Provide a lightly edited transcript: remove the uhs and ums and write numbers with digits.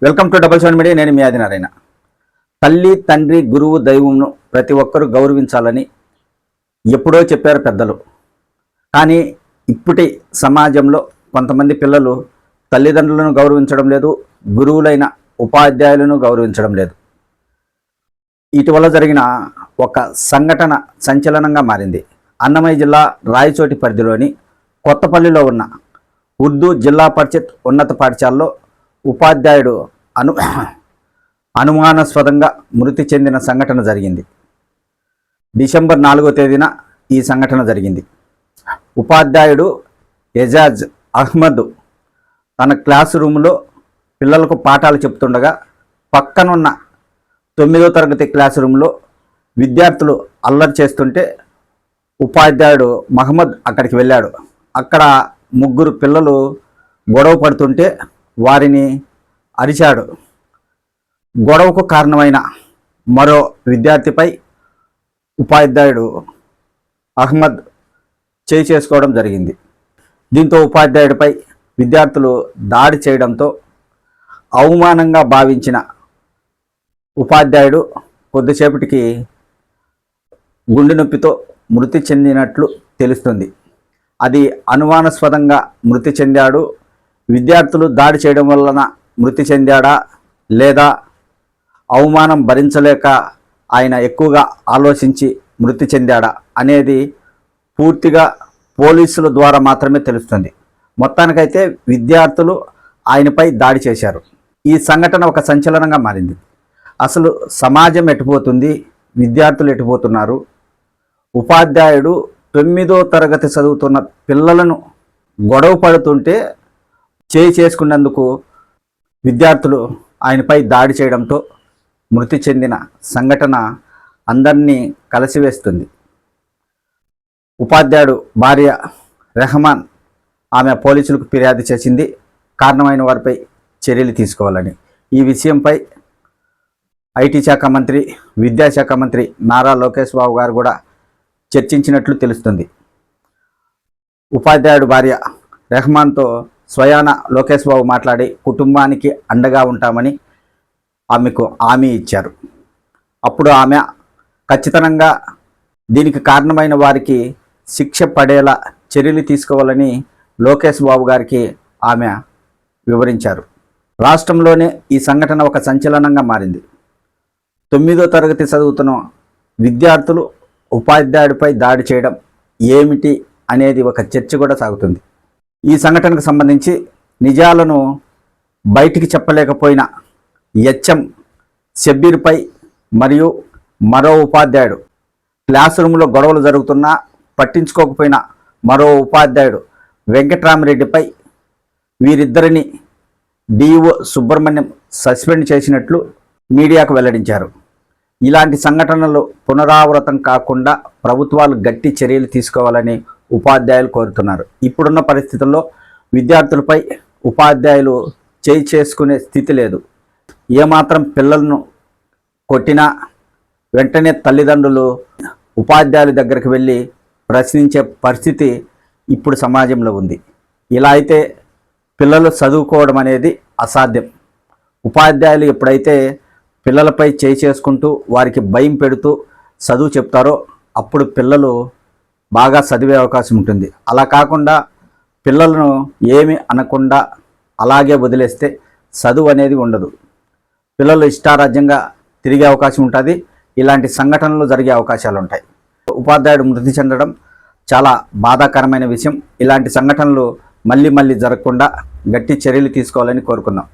Welcome to double seven media. నేను మీ ఆదినారాయణ. తల్లి, తండ్రి, గురువు, దైవంను ప్రతి ఒక్కరూ గౌరవించాలని ఎప్పుడో చెప్పారు పెద్దలు. కానీ ఇప్పటి సమాజంలో కొంతమంది పిల్లలు తల్లిదండ్రులను గౌరవించడం లేదు, గురువులైన ఉపాధ్యాయులను గౌరవించడం లేదు. ఇటీవల జరిగిన ఒక సంఘటన సంచలనంగా మారింది. అన్నమయ్య జిల్లా రాయచోటి పరిధిలోని కొత్తపల్లిలో ఉన్న ఉర్దూ జిల్లా పరిషత్ ఉన్నత పాఠశాలలో ఉపాధ్యాయుడు అనుమానాస్పదంగా మృతి చెందిన సంఘటన జరిగింది. డిసెంబర్ 4వ తేదీన ఈ సంఘటన జరిగింది. ఉపాధ్యాయుడు ఎజాజ్ అహ్మద్ తన క్లాస్ రూమ్లో పిల్లలకు పాఠాలు చెప్తుండగా పక్కనున్న 9వ తరగతి క్లాస్ రూమ్లో విద్యార్థులు అల్లరి చేస్తుంటే ఉపాధ్యాయుడు మహమ్మద్ అక్కడికి వెళ్ళాడు. అక్కడ ముగ్గురు పిల్లలు గొడవ పడుతుంటే వారిని అరిచాడు. గొడవకు కారణమైన మరో విద్యార్థిపై ఉపాధ్యాయుడు అహ్మద్ చేయి చేసుకోవడం జరిగింది. దీంతో ఉపాధ్యాయుడిపై విద్యార్థులు దాడి చేయడంతో అవమానంగా భావించిన ఉపాధ్యాయుడు కొద్దిసేపటికి గుండె నొప్పితో మృతి చెందినట్లు తెలుస్తుంది. అది అనుమానాస్పదంగా మృతి చెందాడు. విద్యార్థులు దాడి చేయడం వలన మృతి చెందాడా లేదా అవమానం భరించలేక ఆయన ఎక్కువగా ఆలోచించి మృతి చెందాడా అనేది పూర్తిగా పోలీసుల ద్వారా మాత్రమే తెలుస్తుంది. మొత్తానికైతే విద్యార్థులు ఆయనపై దాడి చేశారు. ఈ సంఘటన ఒక సంచలనంగా మారింది. అసలు సమాజం ఎటుపోతుంది, విద్యార్థులు ఎటుపోతున్నారు? ఉపాధ్యాయుడు 9వ తరగతి చదువుతున్న పిల్లలను గొడవ పడుతుంటే చేయి చేసుకున్నందుకు విద్యార్థులు ఆయనపై దాడి చేయడంతో మృతి చెందిన సంఘటన అందరినీ కలిసివేస్తుంది. ఉపాధ్యాయుడు భార్య రెహమాన్ ఆమె పోలీసులకు ఫిర్యాదు చేసింది. కారణమైన వారిపై చర్యలు తీసుకోవాలని. ఈ విషయంపై ఐటీ శాఖ మంత్రి, విద్యాశాఖ మంత్రి నారా లోకేష్ బాబు గారు కూడా చర్చించినట్లు తెలుస్తుంది. ఉపాధ్యాయుడు భార్య రెహమాన్తో స్వయాన లోకేష్ బాబు మాట్లాడి కుటుంబానికి అండగా ఉంటామని ఆమెకు హామీ ఇచ్చారు. అప్పుడు ఆమె ఖచ్చితంగా దీనికి కారణమైన వారికి శిక్ష పడేలా చర్యలు తీసుకోవాలని లోకేష్ బాబు గారికి ఆమె వివరించారు. రాష్ట్రంలోనే ఈ సంఘటన ఒక సంచలనంగా మారింది. 9వ తరగతి చదువుతున్న విద్యార్థులు ఉపాధ్యాయుడిపై దాడి చేయడం ఏమిటి అనేది ఒక చర్చ కూడా సాగుతుంది. ఈ సంఘటనకు సంబంధించి నిజాలను బయటికి చెప్పలేకపోయిన హెచ్ఎం షబ్బీర్పై మరియు మరో ఉపాధ్యాయుడు, క్లాస్ రూమ్లో గొడవలు జరుగుతున్నా పట్టించుకోకపోయిన మరో ఉపాధ్యాయుడు వెంకట్రామరెడ్డిపై వీరిద్దరిని డిఓ సుబ్రహ్మణ్యం సస్పెండ్ చేసినట్లు మీడియాకు వెల్లడించారు. ఇలాంటి సంఘటనలు పునరావృతం కాకుండా ప్రభుత్వాలు గట్టి చర్యలు తీసుకోవాలని ఉపాధ్యాయులు కోరుతున్నారు. ఇప్పుడున్న పరిస్థితుల్లో విద్యార్థులపై ఉపాధ్యాయులు చేయి చేసుకునే స్థితి లేదు. ఏమాత్రం పిల్లలను కొట్టినా వెంటనే తల్లిదండ్రులు ఉపాధ్యాయుల దగ్గరికి వెళ్ళి ప్రశ్నించే పరిస్థితి ఇప్పుడు సమాజంలో ఉంది. ఇలా అయితే పిల్లలు చదువుకోవడం అనేది అసాధ్యం. ఉపాధ్యాయులు ఎప్పుడైతే పిల్లలపై చేయి చేసుకుంటూ వారికి భయం పెడుతూ చదువు చెప్తారో అప్పుడు పిల్లలు బాగా చదివే అవకాశం ఉంటుంది. అలా కాకుండా పిల్లలను ఏమి అనకుండా అలాగే వదిలేస్తే చదువు అనేది ఉండదు. పిల్లలు ఇష్టారాజ్యంగా తిరిగే అవకాశం ఉంటుంది. ఇలాంటి సంఘటనలు జరిగే అవకాశాలు ఉంటాయి. ఉపాధ్యాయుడు మృతి చెందడం చాలా బాధాకరమైన విషయం. ఇలాంటి సంఘటనలు మళ్ళీ జరగకుండా గట్టి చర్యలు తీసుకోవాలని కోరుకుందాం.